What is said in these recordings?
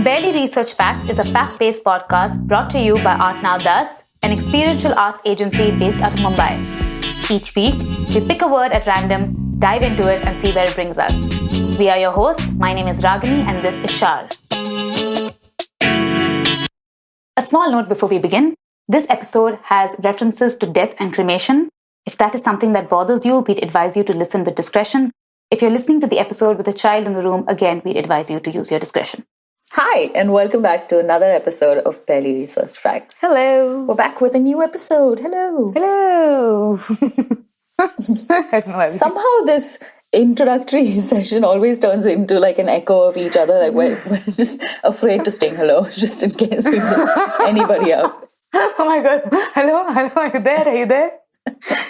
Barely Research Facts is a fact-based podcast brought to you by Art Now Thus, an experiential arts agency based out of Mumbai. Each week, we pick a word at random, dive into it, and see where it brings us. We are your hosts. My name is Ragini, and this is Shar. A small note before we begin. This episode has references to death and cremation. If that is something that bothers you, we'd advise you to listen with discretion. If you're listening to the episode with a child in the room, again, we'd advise you to use your discretion. Hi, and welcome back to another episode of Barely Research Facts. Hello. We're back with a new episode. Hello. Hello. I don't know why. Somehow this introductory session always turns into like an echo of each other. Like we're just afraid to sing hello, just in case we missed anybody out. Oh my God. Hello? Are you there? Are you there?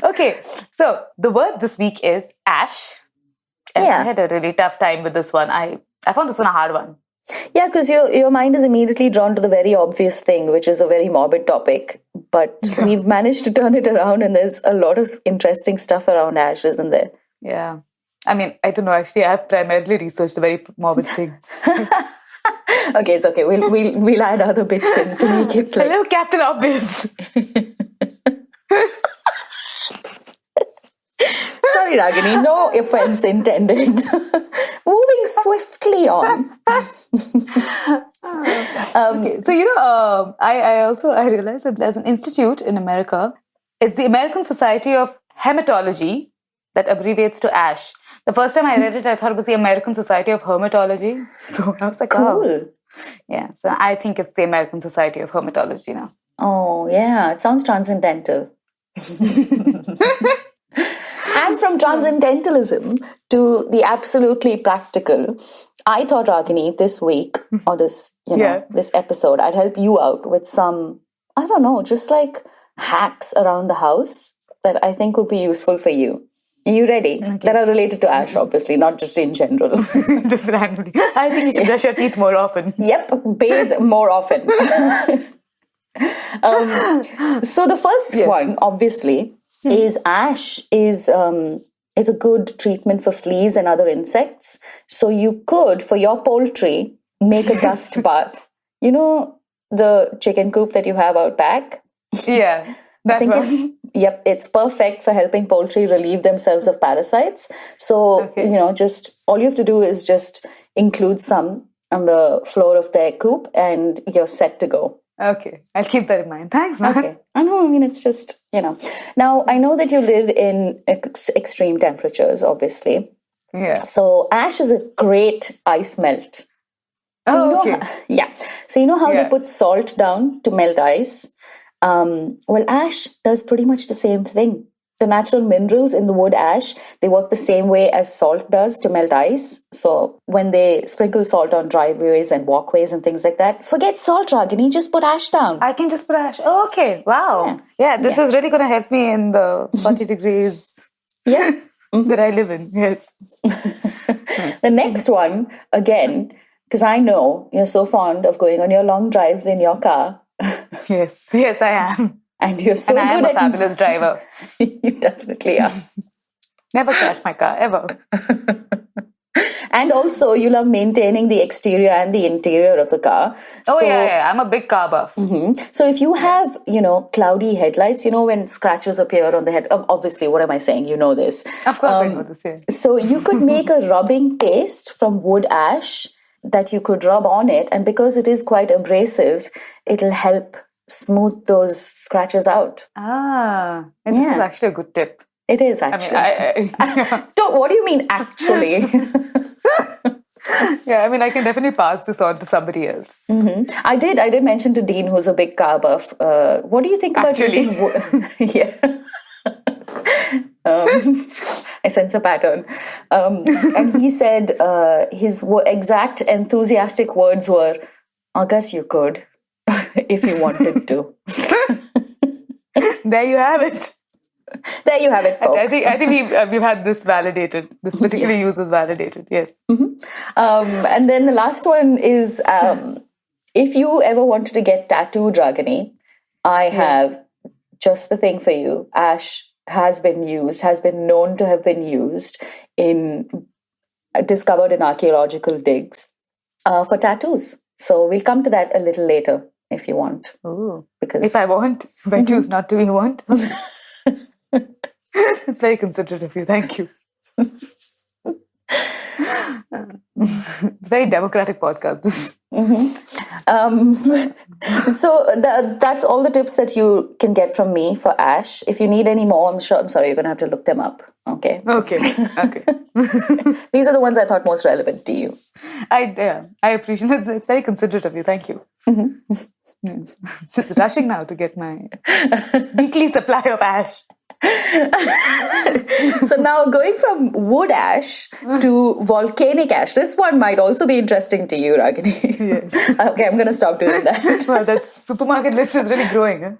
Okay, so the word this week is ash. And I had a really tough time with this one. I found this one a hard one. Yeah, because your mind is immediately drawn to the very obvious thing, which is a very morbid topic. But we've managed to turn it around, and there's a lot of interesting stuff around ash, isn't there? Yeah. I mean, I don't know. Actually, I've primarily researched the very morbid thing. Okay, it's okay. We'll add other bits in to make it like... Hello, Captain Obvious. Sorry, Ragini, no offense intended. Moving swiftly on. Okay, so I realized that there's an institute in America. It's the American Society of Hematology that abbreviates to ASH. The first time I read it, I thought it was the American Society of Hermatology. So I was like, cool. Oh. Yeah, so I think it's the American Society of Hermatology now. Oh, yeah, it sounds transcendental. And from transcendentalism to the absolutely practical, I thought, Ragini, this week or this episode, I'd help you out with some, I don't know, just like hacks around the house that I think would be useful for you. Are you ready? Okay. That are related to ash, obviously, not just in general. Just randomly. I think you should brush your teeth more often. Yep, bathe more often. So the first one, obviously, is ash is a good treatment for fleas and other insects. So you could, for your poultry, make a dust bath. You know the chicken coop that you have out back? Yeah, I think it's perfect for helping poultry relieve themselves of parasites. So, just all you have to do is just include some on the floor of their coop and you're set to go. Okay, I'll keep that in mind. Thanks, man. Okay. It's just, Now, I know that you live in extreme temperatures, obviously. Yeah. So ash is a great ice melt. So So you know how they put salt down to melt ice? Well, ash does pretty much the same thing. The natural minerals in the wood ash, they work the same way as salt does to melt ice. So when they sprinkle salt on driveways and walkways and things like that, forget salt, Ragini, just put ash down. I can just put ash. Oh, okay. Wow. Yeah, this is really going to help me in the 40 degrees that I live in. Yes. The next one, again, because I know you're so fond of going on your long drives in your car. Yes, I am. And you're so good at... I am a fabulous driver. You definitely are. Never crash my car, ever. And also, you love maintaining the exterior and the interior of the car. Oh, yeah. I'm a big car buff. Mm-hmm. So if you have, cloudy headlights, when scratches appear on the head, obviously, what am I saying? You know this. Of course I know this, yeah. So you could make a rubbing paste from wood ash that you could rub on it. And because it is quite abrasive, it'll help smooth those scratches out. And this is actually a good tip. It is actually. What do you mean actually? I can definitely pass this on to somebody else. Mm-hmm. I did mention to Dean, who's a big car buff. What do you think about using wood? I sense a pattern. And he said his exact enthusiastic words were, I guess you could. If you wanted to. There you have it. There you have it, folks. I think we've had this validated. This particular use was validated. Yes. Mm-hmm. And then the last one is if you ever wanted to get tattooed, Ragini, I have just the thing for you. Ash has been known to have been used discovered in archaeological digs for tattoos. So we'll come to that a little later if you want. Ooh. Because if I choose not to, we won't. It's very considerate of you. Thank you. It's a very democratic podcast. This. So that's all the tips that you can get from me for Ash. If you need any more, I'm sorry, you're going to have to look them up. Okay. These are the ones I thought most relevant to you. I appreciate it. It's very considerate of you. Thank you. Just rushing now to get my weekly supply of ash. So now going from wood ash to volcanic ash. This one might also be interesting to you, Ragini. Yes. Okay, I'm going to stop doing that. Well, that supermarket list is really growing.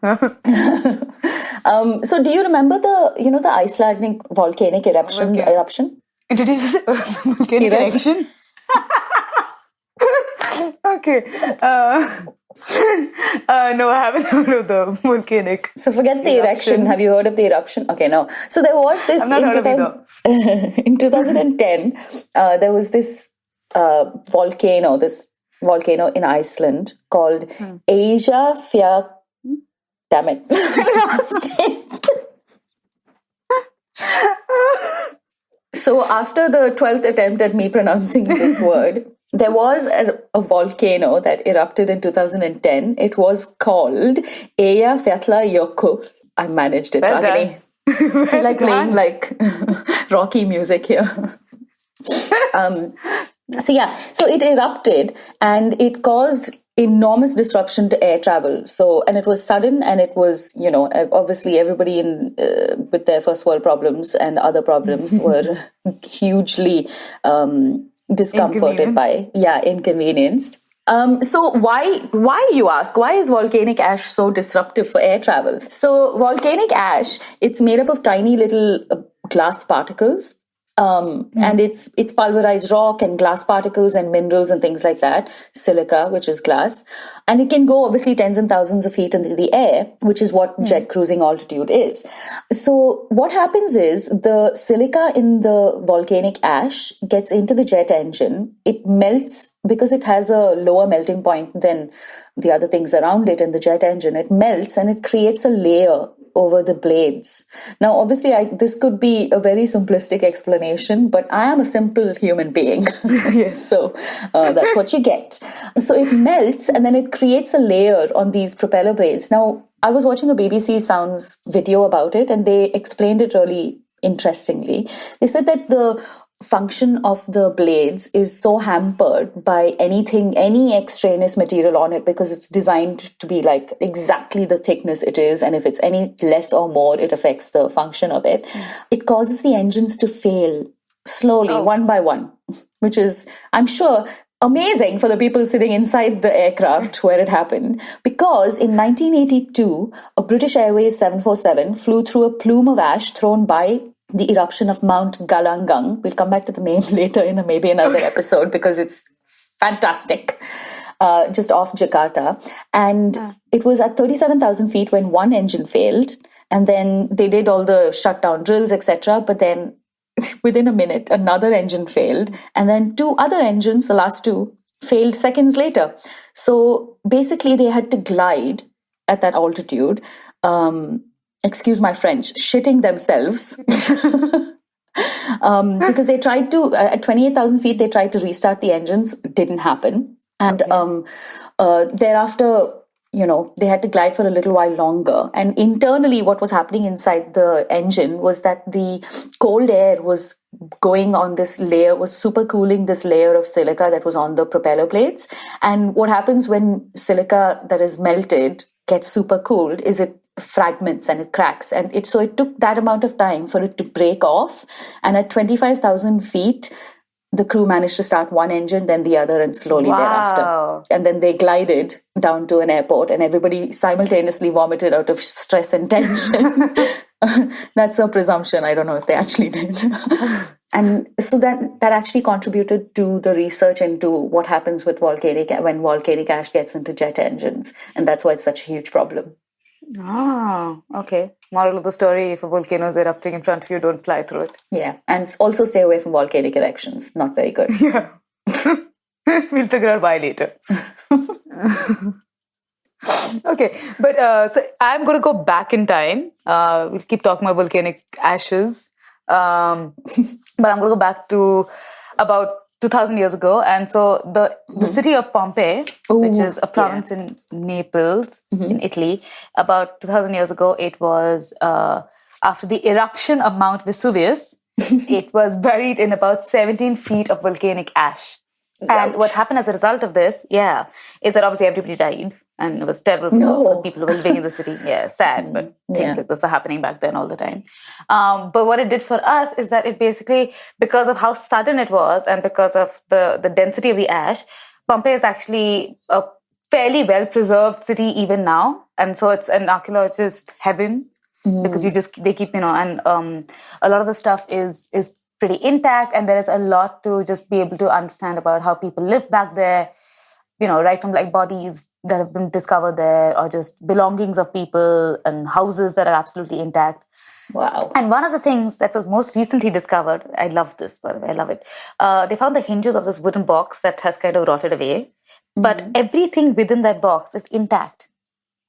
So do you remember the Icelandic volcanic eruption? Introduce volcanic eruption? Okay. No, I haven't heard of the volcanic. So forget the erection. Have you heard of the eruption? Okay, no. So there was this in 2010. There was this volcano in Iceland called Eyjafjallajökull. Damn it! I lost it. So after the 12th attempt at me pronouncing this word, there was a volcano that erupted in 2010. It was called Eyjafjallajökull. I managed it, Ragini. I feel like playing like Rocky music here. So it erupted and it caused enormous disruption to air travel. And it was sudden, and it was, obviously everybody with their first world problems and other problems were hugely discomforted inconvenienced. So why you ask? Why is volcanic ash so disruptive for air travel? So volcanic ash, it's made up of tiny little glass particles. And it's pulverized rock and glass particles and minerals and things like that, silica, which is glass. And it can go obviously tens and thousands of feet into the air, which is what jet cruising altitude is. So what happens is the silica in the volcanic ash gets into the jet engine. It melts because it has a lower melting point than the other things around it in the jet engine. It melts and it creates a layer over the blades. Now, obviously, this could be a very simplistic explanation, but I am a simple human being. Yes. So that's what you get. So it melts and then it creates a layer on these propeller blades. Now, I was watching a BBC Sounds video about it and they explained it really interestingly. They said that the function of the blades is so hampered by any extraneous material on it because it's designed to be like exactly the thickness it is, and if it's any less or more, it affects the function of it. It causes the engines to fail slowly, one by one, which is, I'm sure, amazing for the people sitting inside the aircraft where it happened, because in 1982, a British Airways 747 flew through a plume of ash thrown by the eruption of Mount Galangang. We'll come back to the name later in maybe another episode because it's fantastic. Just off Jakarta. And it was at 37,000 feet when one engine failed. And then they did all the shutdown drills, etc. But then within a minute, another engine failed. And then two other engines, the last two, failed seconds later. So basically they had to glide at that altitude. Excuse my French, shitting themselves. Because they tried to, at 28,000 feet, they tried to restart the engines. Didn't happen. And thereafter, they had to glide for a little while longer. And internally, what was happening inside the engine was that the cold air was going on this layer, was supercooling this layer of silica that was on the propeller blades. And what happens when silica that is melted gets supercooled is it fragments and it cracks, and it took that amount of time for it to break off. And at 25,000 feet, the crew managed to start one engine, then the other, and slowly thereafter. And then they glided down to an airport, and everybody simultaneously vomited out of stress and tension. That's a presumption. I don't know if they actually did. And so that actually contributed to the research into what happens with when volcanic ash gets into jet engines, and that's why it's such a huge problem. Okay. Moral of the story, if a volcano is erupting in front of you, don't fly through it. Yeah. And also stay away from volcanic erections. Not very good. Yeah. We'll figure out why later. Okay, but so I'm going to go back in time. We'll keep talking about volcanic ashes. But I'm going to go back to about 2,000 years ago. And so the city of Pompeii, which is a province in Naples, in Italy, about 2,000 years ago, it was after the eruption of Mount Vesuvius, it was buried in about 17 feet of volcanic ash. And what happened as a result of this, is that obviously everybody died. And it was terrible for people who were living in the city. Yeah, sad, but things like this were happening back then all the time. But what it did for us is that it basically, because of how sudden it was and because of the density of the ash, Pompeii is actually a fairly well-preserved city even now. And so it's an archaeologist heaven because they keep, and a lot of the stuff is pretty intact, and there is a lot to just be able to understand about how people lived back there. Right from like bodies that have been discovered there, or just belongings of people and houses that are absolutely intact. Wow. And one of the things that was most recently discovered, I love this, by the way, I love it. They found the hinges of this wooden box that has kind of rotted away, but everything within that box is intact.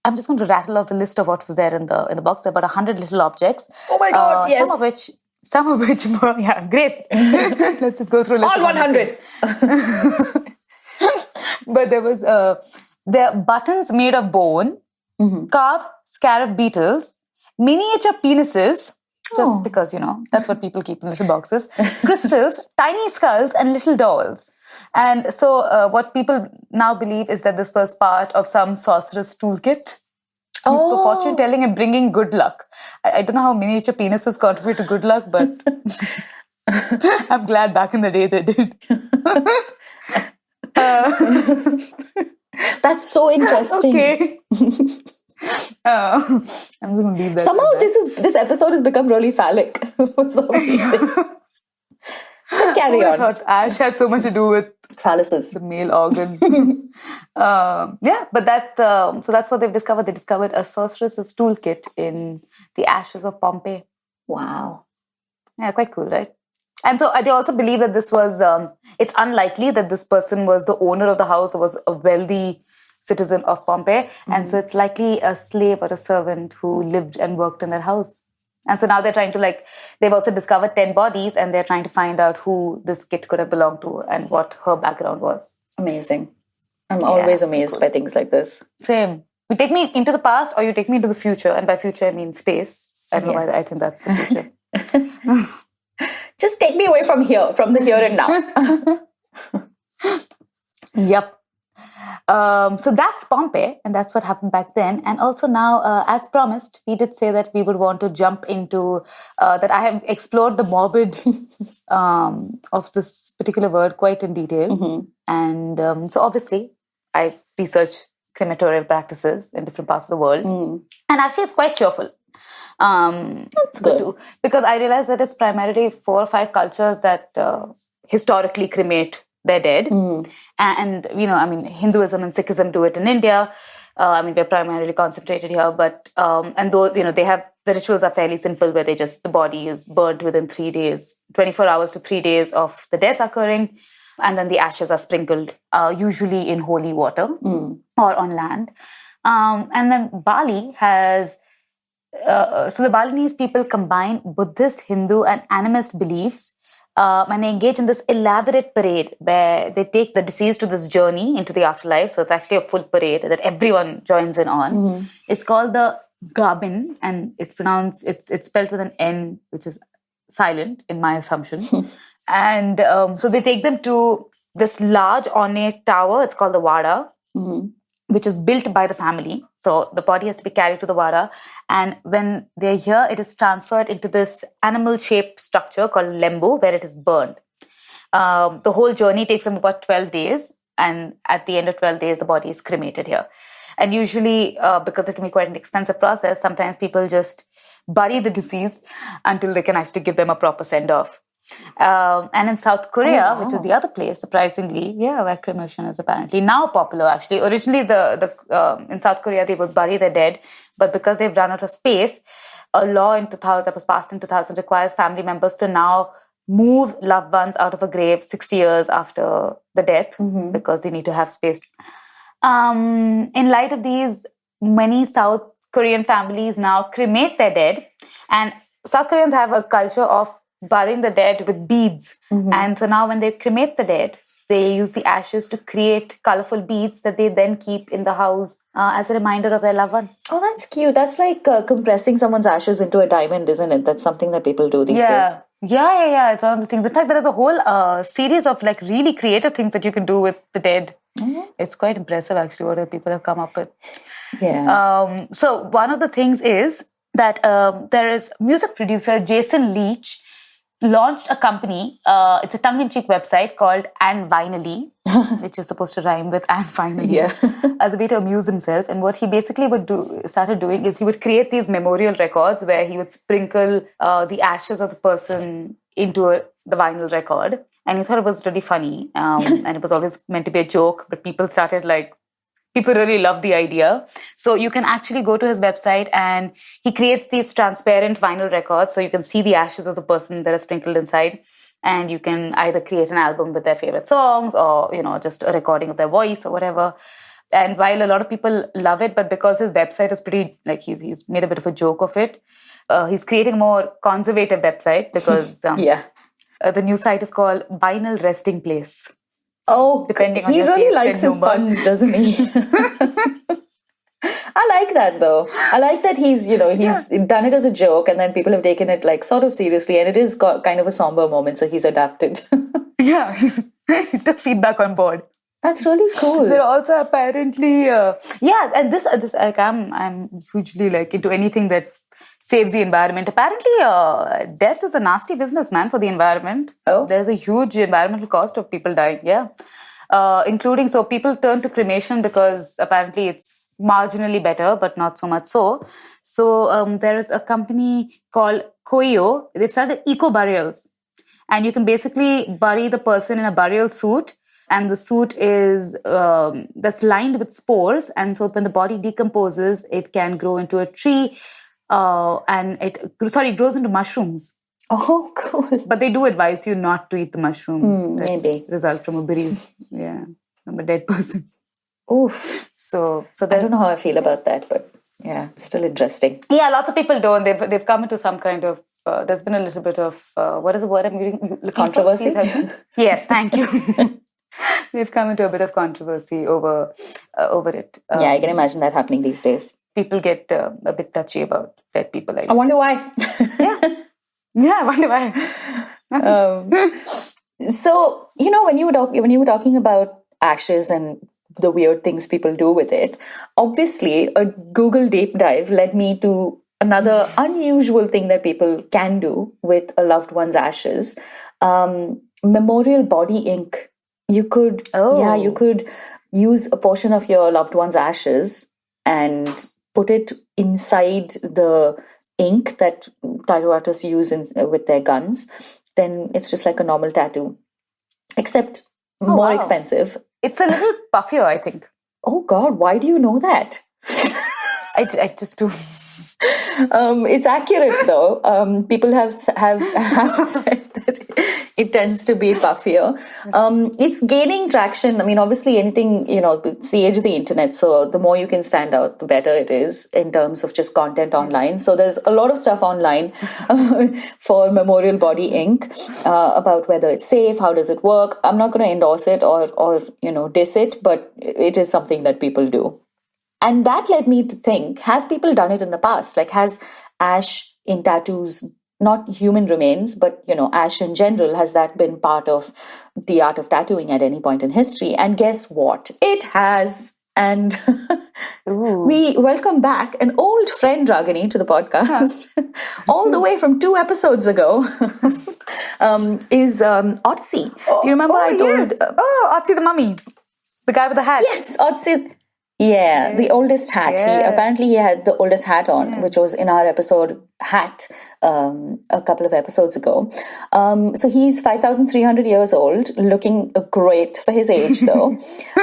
I'm just going to rattle out the list of what was there in the box. There are about 100 little objects. Oh my God, yes. Some of which, yeah, great. Let's just go through a list. All 100. But there was there are buttons made of bone, carved scarab beetles, miniature penises, just because, that's what people keep in little boxes, crystals, tiny skulls, and little dolls. And so what people now believe is that this was part of some sorcerer's toolkit used for fortune telling and bringing good luck. I don't know how miniature penises contribute to good luck, but I'm glad back in the day they did. That's so interesting. Okay. I'm just going to leave that. Somehow this episode has become really phallic for some reason. But carry on. I thought ash had so much to do with phalluses, the male organ. But so that's what they've discovered. They discovered a sorceress's toolkit in the ashes of Pompeii. Wow. Yeah, quite cool, right? And so they also believe that this was, it's unlikely that this person was the owner of the house or was a wealthy citizen of Pompeii. And so it's likely a slave or a servant who lived and worked in that house. And so now they're trying to they've also discovered 10 bodies, and they're trying to find out who this kit could have belonged to and what her background was. Amazing. I'm always amazed by things like this. Same. You take me into the past or you take me into the future. And by future, I mean space. I don't know why I think that's the future. Just take me away from the here and now. Yep. So that's Pompeii, and that's what happened back then. And also now, as promised, we did say that we would want to jump into that I have explored the morbid of this particular word quite in detail. And so obviously, I researched crematorial practices in different parts of the world. And actually, it's quite cheerful. That's good. Because I realized that it's primarily 4 or 5 cultures that historically cremate their dead. And, Hinduism and Sikhism do it in India. We're primarily concentrated here, but, and though, they have, the rituals are fairly simple where the body is burnt within 3 days, 24 hours to 3 days of the death occurring. And then the ashes are sprinkled, usually in holy water or on land. And then Bali has, so the Balinese people combine Buddhist, Hindu, and animist beliefs. And they engage in this elaborate parade where they take the deceased to this journey into the afterlife. So it's actually a full parade that everyone joins in on. It's called the Gabin, and it's spelled with an N, which is silent in my assumption. And so they take them to this large ornate tower. It's called the Wada, which is built by the family. So the body has to be carried to the Wada. And when they're here, it is transferred into this animal-shaped structure called lembu, where it is burned. The whole journey takes them about 12 days. And at the end of 12 days, the body is cremated here. And usually, because it can be quite an expensive process, sometimes people just bury the deceased until they can actually give them a proper send-off. And in South Korea, which is the other place, surprisingly, where cremation is apparently now popular. Actually, originally in South Korea they would bury their dead, but because they've run out of space, a law in 2000 that was passed in 2000 requires family members to now move loved ones out of a grave 60 years after the death because they need to have space. In light of these, many South Korean families now cremate their dead, and South Koreans have a culture of burying the dead with beads. And so now when they cremate the dead, they use the ashes to create colorful beads that they then keep in the house as a reminder of their loved one. Oh, that's cute. That's like compressing someone's ashes into a diamond, isn't it? That's something that people do these days. Yeah. It's one of the things. In fact, there is a whole series of like really creative things that you can do with the dead. It's quite impressive, actually, what people have come up with. Yeah. So one of the things is that there is music producer Jason Leach launched a company. It's a tongue-in-cheek website called And Vinily, which is supposed to rhyme with And Finally, as a way to amuse himself. And what he basically started doing is he would create these memorial records where he would sprinkle the ashes of the person into the vinyl record. And he thought it was really funny. And it was always meant to be a joke, but people really loved the idea. So you can actually go to his website and he creates these transparent vinyl records so you can see the ashes of the person that are sprinkled inside. And you can either create an album with their favorite songs or, just a recording of their voice or whatever. And while a lot of people love it, but because his website is pretty, like he's made a bit of a joke of it, he's creating a more conservative website because the new site is called Vinyl Resting Place. Oh, depending on he really likes his puns, doesn't he? I like that though. I like that he's done it as a joke and then people have taken it like sort of seriously, and it is kind of a somber moment, so he's adapted. He took feedback on board. That's really cool. They're also apparently and this like I'm hugely like into anything that saves the environment. Apparently, death is a nasty business, man, for the environment. Oh. There's a huge environmental cost of people dying, including, so people turn to cremation because apparently it's marginally better, but not so much so. So there is a company called Koyo. They've started eco-burials. And you can basically bury the person in a burial suit. And the suit is that's lined with spores. And so when the body decomposes, it can grow into a tree. And it grows into mushrooms. Oh, cool. But they do advise you not to eat the mushrooms. Maybe. Result from a bereaved, from a dead person. Oof. So I don't know how I feel about that, but it's still interesting. Yeah, lots of people don't. They've come into some kind of, there's been a little bit of, what is the word I'm looking controversy? For? Yes, thank you. They've come into a bit of controversy over it. I can imagine that happening these days. People get a bit touchy about dead people. I wonder why. I wonder why. So, when you were talking about ashes and the weird things people do with it, obviously a Google deep dive led me to another unusual thing that people can do with a loved one's ashes. Memorial body ink. You could use a portion of your loved one's ashes and put it inside the ink that tattoo artists use with their guns. Then it's just like a normal tattoo, except more expensive. It's a little puffier, I think. Oh God, why do you know that? I just do. It's accurate though. People have said that it tends to be puffier. It's gaining traction. I mean, obviously anything, it's the age of the internet. So the more you can stand out, the better it is in terms of just content online. So there's a lot of stuff online for memorial body ink about whether it's safe, how does it work. I'm not going to endorse it or diss it, but it is something that people do. And that led me to think, have people done it in the past? Like, has ash in tattoos, not human remains, but, ash in general, has that been part of the art of tattooing at any point in history? And guess what? It has. And we welcome back an old friend, Ragini, to the podcast, all the way from 2 episodes ago, is Otzi. Do you remember I told... Yes. Otzi the mummy. The guy with the hat. Yes, Otzi... Yeah, the oldest hat. Yeah. He had the oldest hat on, which was in our episode Hat a couple of episodes ago. So he's 5,300 years old, looking great for his age though.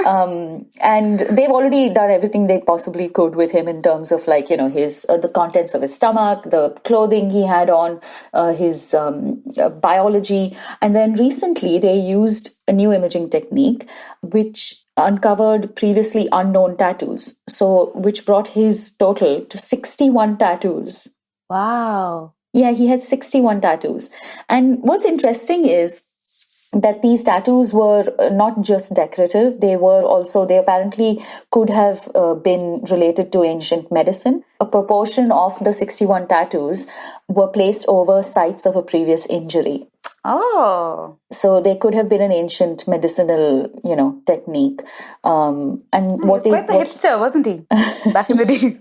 And they've already done everything they possibly could with him in terms of his the contents of his stomach, the clothing he had on, his biology. And then recently they used a new imaging technique, which uncovered previously unknown tattoos. So, which brought his total to 61 tattoos. Wow. Yeah, he had 61 tattoos. And what's interesting is that these tattoos were not just decorative, they apparently could have been related to ancient medicine. A proportion of the 61 tattoos were placed over sites of a previous injury. Oh. So they could have been an ancient medicinal, technique. And he was quite the hipster, wasn't he? Back in the day.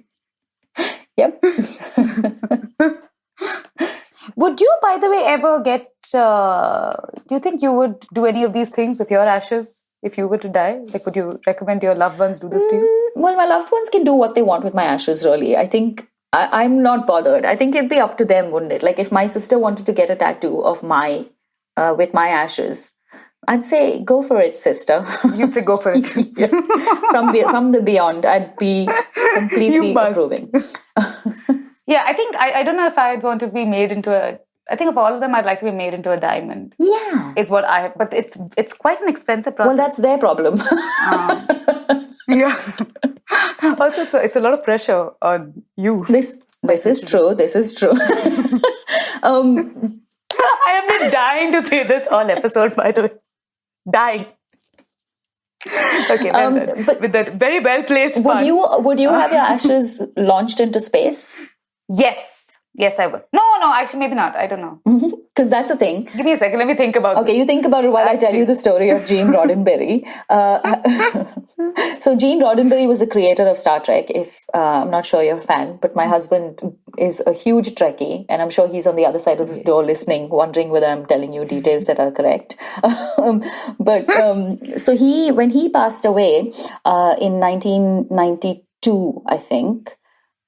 Yep. Would you, by the way, ever get... do you think you would do any of these things with your ashes if you were to die? Like, would you recommend your loved ones do this to you? Well, my loved ones can do what they want with my ashes, really. I think I'm not bothered. I think it'd be up to them, wouldn't it? Like, if my sister wanted to get a tattoo of with my ashes, I'd say, go for it, sister. You'd say, go for it. Yeah. From the beyond, I'd be completely approving. Yeah, I think, I don't know if I'd want to be made into I think of all of them, I'd like to be made into a diamond. Yeah. Is what but it's quite an expensive process. Well, that's their problem. Yeah. Also, it's a lot of pressure on you. This is true. This is true. I have been dying to say this all episode, by the way. Dying. Okay, but with that very well placed would you have your ashes launched into space? Yes, I would. No, actually, maybe not. I don't know. Because that's the thing. Give me a second. Let me think about it. Okay, you think about it while I tell you the story of Gene Roddenberry. So Gene Roddenberry was the creator of Star Trek. I'm not sure you're a fan, but my husband is a huge Trekkie, and I'm sure he's on the other side of this door listening, wondering whether I'm telling you details that are correct. So when he passed away in 1992, I think,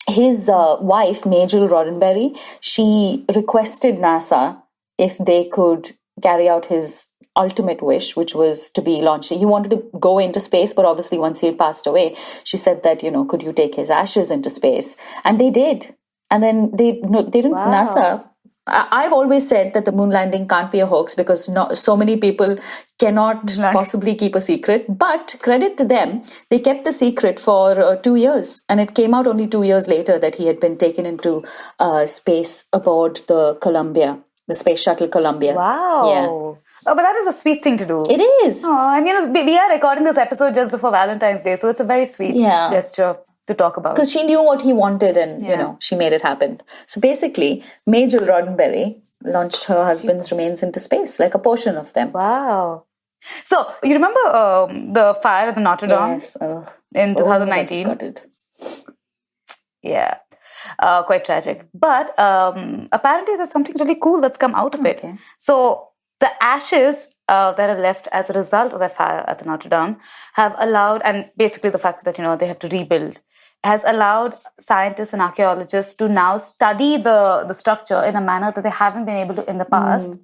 his wife, Major Roddenberry, she requested NASA if they could carry out his ultimate wish, which was to be launched. He wanted to go into space, but obviously once he had passed away, she said that, could you take his ashes into space? And they did. And then they didn't. Wow. NASA. I've always said that the moon landing can't be a hoax because so many people cannot possibly keep a secret. But credit to them, they kept the secret for 2 years. And it came out only 2 years later that he had been taken into space aboard the Space Shuttle Columbia. Wow. Yeah. Oh, but that is a sweet thing to do. It is. Oh, and we are recording this episode just before Valentine's Day. So it's a very sweet gesture to talk about. Because she knew what he wanted and, she made it happen. So basically, Major Roddenberry launched her husband's remains into space, like a portion of them. Wow. So, you remember the fire at the Notre Dame? Yes. In 2019? Yeah. Quite tragic. But apparently there's something really cool that's come out of it. So, the ashes that are left as a result of the fire at the Notre Dame have allowed, and basically the fact that, they have to rebuild, has allowed scientists and archaeologists to now study the structure in a manner that they haven't been able to in the past.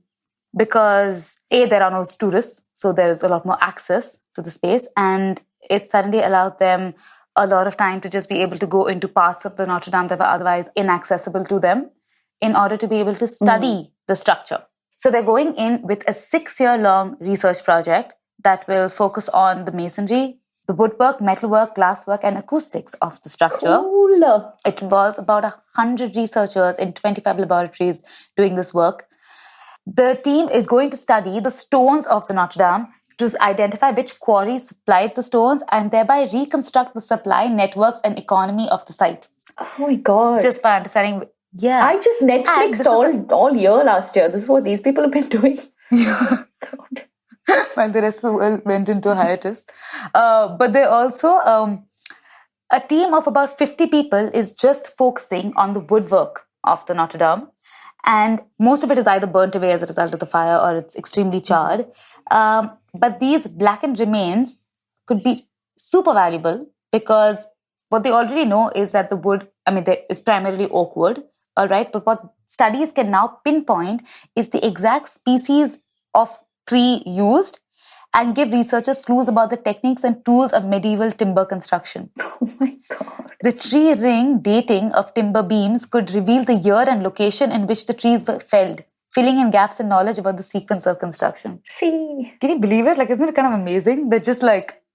Because there are no tourists, so there's a lot more access to the space, and it suddenly allowed them a lot of time to just be able to go into parts of the Notre Dame that were otherwise inaccessible to them in order to be able to study the structure. So they're going in with a 6-year-long research project that will focus on the masonry, the woodwork, metalwork, glasswork, and acoustics of the structure. Cool. It involves about 100 researchers in 25 laboratories doing this work. The team is going to study the stones of the Notre Dame to identify which quarries supplied the stones and thereby reconstruct the supply networks and economy of the site. Oh my God. Just by understanding... Yeah. I just Netflixed all year last year. This is what these people have been doing. Yeah. God. While the rest of the world went into hiatus. But they also... a team of about 50 people is just focusing on the woodwork of the Notre Dame. And most of it is either burnt away as a result of the fire or it's extremely charred. But these blackened remains could be super valuable because what they already know is that the wood, it's primarily oak wood, all right? But what studies can now pinpoint is the exact species of tree used and give researchers clues about the techniques and tools of medieval timber construction. Oh my God. The tree ring dating of timber beams could reveal the year and location in which the trees were felled, filling in gaps in knowledge about the sequence of construction. See. Can you believe it? Isn't it kind of amazing? They're just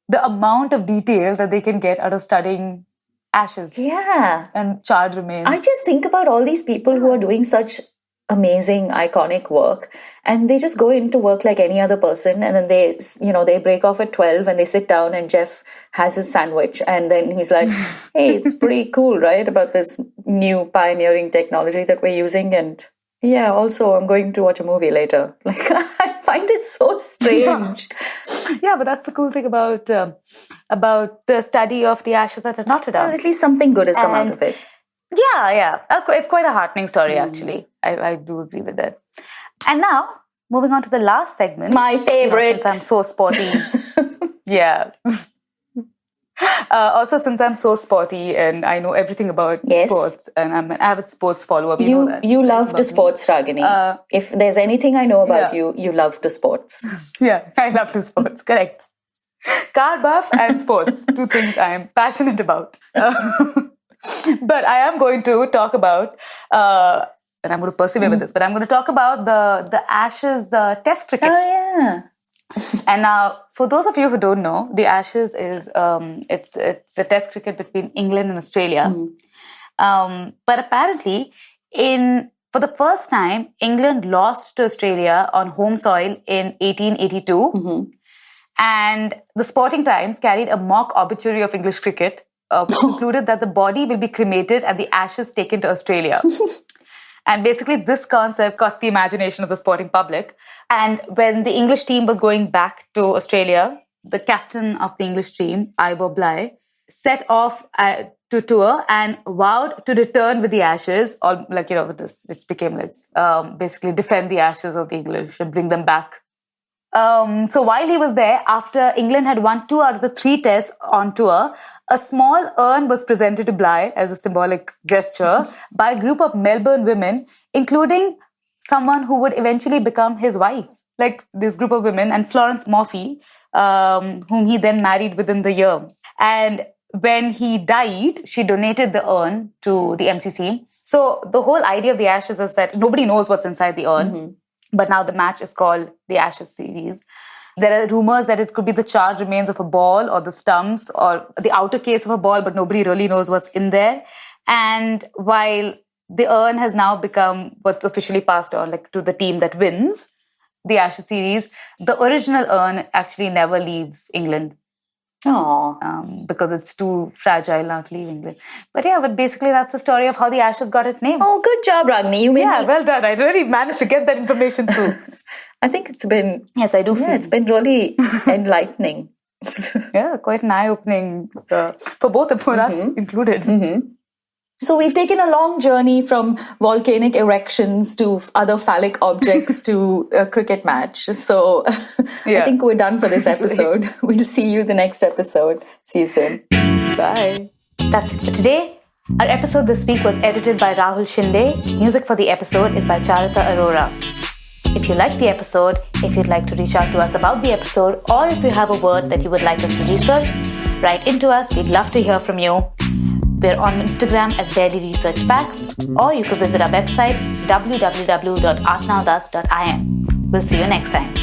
the amount of detail that they can get out of studying ashes. Yeah. And charred remains. I just think about all these people who are doing such amazing, iconic work, and they just go into work like any other person, and then they break off at 12 and they sit down and Jeff has his sandwich, and then he's like, hey, it's pretty cool, right, about this new pioneering technology that we're using, and yeah, also I'm going to watch a movie later. Like, I find it so strange. Yeah, but that's the cool thing about the study of the ashes at Notre Dame. Well, at least something good has come out of it. Yeah. It's quite a heartening story, actually. I do agree with that. And now, moving on to the last segment. My favorite. Since I'm so sporty. Yeah. Also, since I'm so sporty and I know everything about sports, and I'm an avid sports follower, you know that. You love the sports, Ragini. If there's anything I know about you, you love the sports. Yeah, I love the sports, correct. Car buff and sports, two things I'm passionate about. But I am going to talk about, and I'm going to persevere with this, but I'm going to talk about the Ashes Test cricket. Oh, yeah. And now, for those of you who don't know, the Ashes is it's a Test cricket between England and Australia. But apparently, for the first time, England lost to Australia on home soil in 1882. And the Sporting Times carried a mock obituary of English cricket, which concluded that the body will be cremated and the ashes taken to Australia. And basically, this concept caught the imagination of the sporting public. And when the English team was going back to Australia, the captain of the English team, Ivor Bligh, set off to tour and vowed to return with the ashes, or with this, which became basically defend the ashes of the English and bring them back. So while he was there, after England had won 2 out of the 3 tests on tour, a small urn was presented to Bligh as a symbolic gesture by a group of Melbourne women, including someone who would eventually become his wife. Like this group of women, and Florence Morphy, whom he then married within the year. And when he died, she donated the urn to the MCC. So the whole idea of the Ashes is that nobody knows what's inside the urn. But now the match is called the Ashes series. There are rumors that it could be the charred remains of a ball or the stumps or the outer case of a ball, but nobody really knows what's in there. And while the urn has now become what's officially passed on to the team that wins the Ashes series, the original urn actually never leaves England. Because it's too fragile now to leave England. But basically that's the story of how the Ashes got its name. Oh, good job, Ragini. You made me... well done. I really managed to get that information through. I think it's been... Yes, I do feel. It's been really enlightening. Quite an eye-opening for both of us included. So we've taken a long journey from volcanic erections to other phallic objects to a cricket match. So I think we're done for this episode. We'll see you the next episode. See you soon. Bye. That's it for today. Our episode this week was edited by Rahul Shinde. Music for the episode is by Charita Arora. If you liked the episode, if you'd like to reach out to us about the episode, or if you have a word that you would like us to research, write into us. We'd love to hear from you. We're on Instagram as Barely Research Facts, or you could visit our website www.artnowthus.in. We'll see you next time.